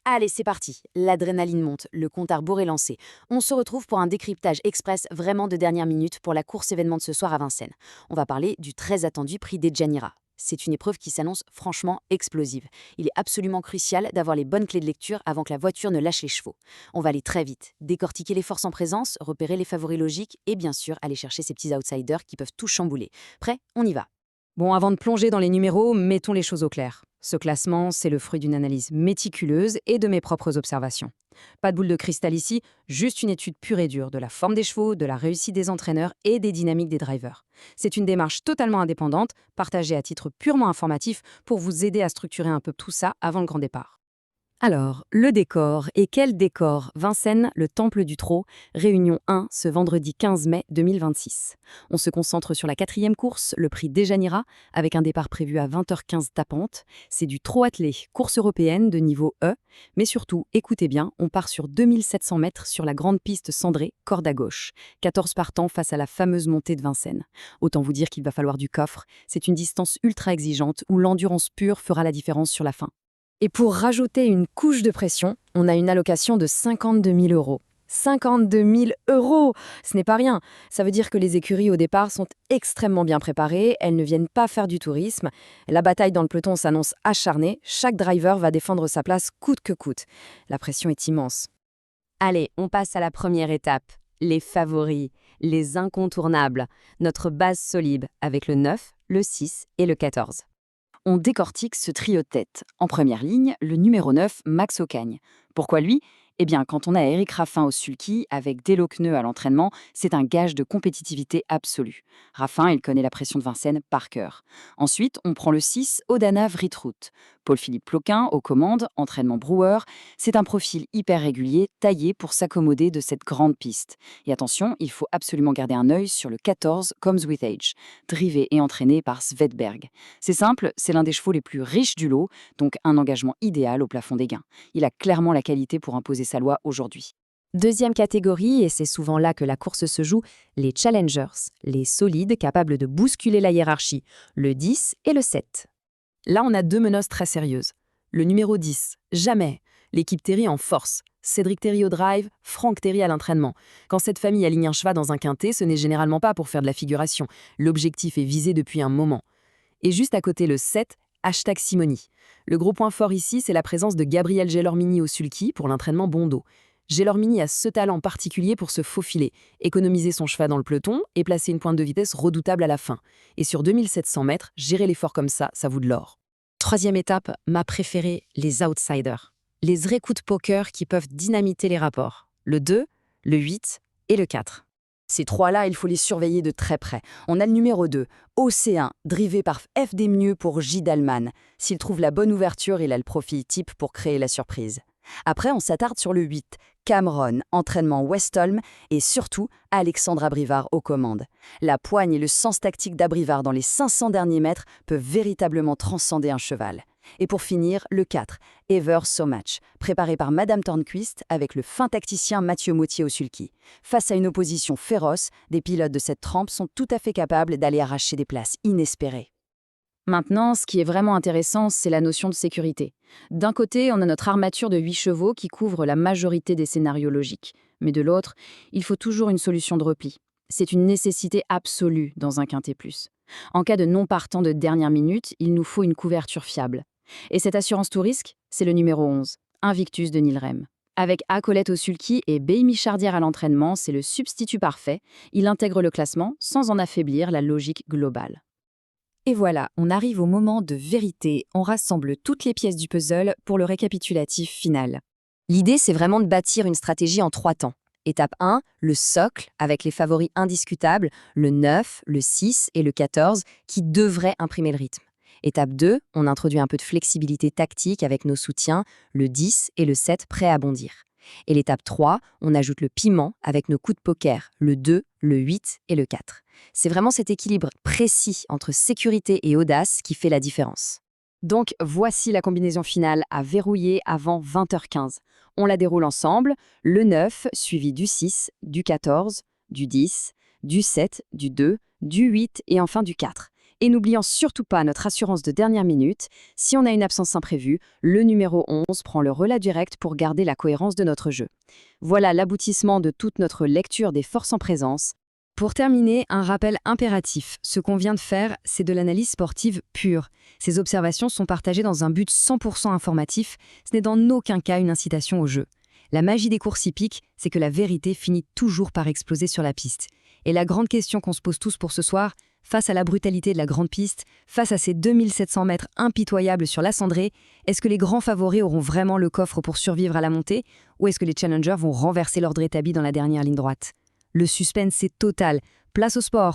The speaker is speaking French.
Allez, c'est parti. L'adrénaline monte, le compte à rebours est lancé. On se retrouve pour un décryptage express vraiment de dernière minute pour la course événement de ce soir à Vincennes. On va parler du très attendu prix des Djanira. C'est une épreuve qui s'annonce franchement explosive. Il est absolument crucial d'avoir les bonnes clés de lecture avant que la voiture ne lâche les chevaux. On va aller très vite, décortiquer les forces en présence, repérer les favoris logiques et bien sûr aller chercher ces petits outsiders qui peuvent tout chambouler. Prêt? On y va. Bon, avant de plonger dans les numéros, mettons les choses au clair. Ce classement, c'est le fruit d'une analyse méticuleuse et de mes propres observations. Pas de boule de cristal ici, juste une étude pure et dure de la forme des chevaux, de la réussite des entraîneurs et des dynamiques des drivers. C'est une démarche totalement indépendante, partagée à titre purement informatif pour vous aider à structurer un peu tout ça avant le grand départ. Alors, le décor, et quel décor? Vincennes, le Temple du Trot, réunion 1, ce vendredi 15 mai 2026. On se concentre sur la 4e course, le prix Djanira, avec un départ prévu à 20h15 tapante. C'est du trot attelé, course européenne de niveau E, mais surtout, écoutez bien, on part sur 2700 mètres sur la grande piste cendrée, corde à gauche. 14 partants face à la fameuse montée de Vincennes. Autant vous dire qu'il va falloir du coffre, c'est une distance ultra exigeante où l'endurance pure fera la différence sur la fin. Et pour rajouter une couche de pression, on a une allocation de 52 000 euros. 52 000 euros! Ce n'est pas rien. Ça veut dire que les écuries au départ sont extrêmement bien préparées, elles ne viennent pas faire du tourisme. La bataille dans le peloton s'annonce acharnée, chaque driver va défendre sa place coûte que coûte. La pression est immense. Allez, on passe à la première étape. Les favoris, les incontournables. Notre base solide avec le 9, le 6 et le 14. On décortique ce trio de tête. En première ligne, le numéro 9, Max Ocagne. Pourquoi lui? Eh bien, quand on a Eric Raffin au sulky, avec Delo Kneu à l'entraînement, c'est un gage de compétitivité absolue. Raffin, il connaît la pression de Vincennes par cœur. Ensuite, on prend le 6, Odana Vritrout. Paul-Philippe Ploquin, aux commandes, entraînement Brouwer. C'est un profil hyper régulier, taillé pour s'accommoder de cette grande piste. Et attention, il faut absolument garder un œil sur le 14, Comes With Age, drivé et entraîné par Svedberg. C'est simple, c'est l'un des chevaux les plus riches du lot, donc un engagement idéal au plafond des gains. Il a clairement la qualité pour imposer sa loi aujourd'hui. Deuxième catégorie, et c'est souvent là que la course se joue, les challengers, les solides capables de bousculer la hiérarchie, le 10 et le 7. Là, on a deux menaces très sérieuses. Le numéro 10, jamais. L'équipe Terry en force. Cédric Terry au drive, Franck Terry à l'entraînement. Quand cette famille aligne un cheval dans un quintet, ce n'est généralement pas pour faire de la figuration. L'objectif est visé depuis un moment. Et juste à côté le 7, #Simoni. Le gros point fort ici, c'est la présence de Gabriel Gelormini au sulky pour l'entraînement Bondo. Gelormini a ce talent particulier pour se faufiler, économiser son cheval dans le peloton et placer une pointe de vitesse redoutable à la fin. Et sur 2700 mètres, gérer l'effort comme ça vaut de l'or. Troisième étape, ma préférée, les outsiders. Les vrais coups de poker qui peuvent dynamiter les rapports. Le 2, le 8 et le 4. Ces trois-là, il faut les surveiller de très près. On a le numéro 2, Océan, drivé par FD Mieux pour J. Dalman. S'il trouve la bonne ouverture, il a le profil type pour créer la surprise. Après, on s'attarde sur le 8, Cameron, entraînement Westholm, et surtout Alexandre Abrivard aux commandes. La poigne et le sens tactique d'Abrivard dans les 500 derniers mètres peuvent véritablement transcender un cheval. Et pour finir, le 4, Ever So Much, préparé par Madame Tornquist avec le fin tacticien Mathieu Mautier au sulky. Face à une opposition féroce, des pilotes de cette trempe sont tout à fait capables d'aller arracher des places inespérées. Maintenant, ce qui est vraiment intéressant, c'est la notion de sécurité. D'un côté, on a notre armature de 8 chevaux qui couvre la majorité des scénarios logiques. Mais de l'autre, il faut toujours une solution de repli. C'est une nécessité absolue dans un quintet plus. En cas de non-partant de dernière minute, il nous faut une couverture fiable. Et cette assurance tout risque, c'est le numéro 11, Invictus de Nilrem. Avec Acolette au sulky et Béimi Chardière à l'entraînement, c'est le substitut parfait. Il intègre le classement sans en affaiblir la logique globale. Et voilà, on arrive au moment de vérité. On rassemble toutes les pièces du puzzle pour le récapitulatif final. L'idée, c'est vraiment de bâtir une stratégie en 3 temps. Étape 1, le socle, avec les favoris indiscutables, le 9, le 6 et le 14, qui devraient imprimer le rythme. Étape 2, on introduit un peu de flexibilité tactique avec nos soutiens, le 10 et le 7 prêts à bondir. Et l'étape 3, on ajoute le piment avec nos coups de poker, le 2, le 8 et le 4. C'est vraiment cet équilibre précis entre sécurité et audace qui fait la différence. Donc voici la combinaison finale à verrouiller avant 20h15. On la déroule ensemble, le 9 suivi du 6, du 14, du 10, du 7, du 2, du 8 et enfin du 4. Et n'oublions surtout pas notre assurance de dernière minute. Si on a une absence imprévue, le numéro 11 prend le relais direct pour garder la cohérence de notre jeu. Voilà l'aboutissement de toute notre lecture des forces en présence. Pour terminer, un rappel impératif. Ce qu'on vient de faire, c'est de l'analyse sportive pure. Ces observations sont partagées dans un but 100% informatif. Ce n'est dans aucun cas une incitation au jeu. La magie des courses hippiques, c'est que la vérité finit toujours par exploser sur la piste. Et la grande question qu'on se pose tous pour ce soir, face à la brutalité de la grande piste, face à ces 2700 mètres impitoyables sur la cendrée, est-ce que les grands favoris auront vraiment le coffre pour survivre à la montée, ou est-ce que les challengers vont renverser l'ordre établi dans la dernière ligne droite? Le suspense est total. Place au sport!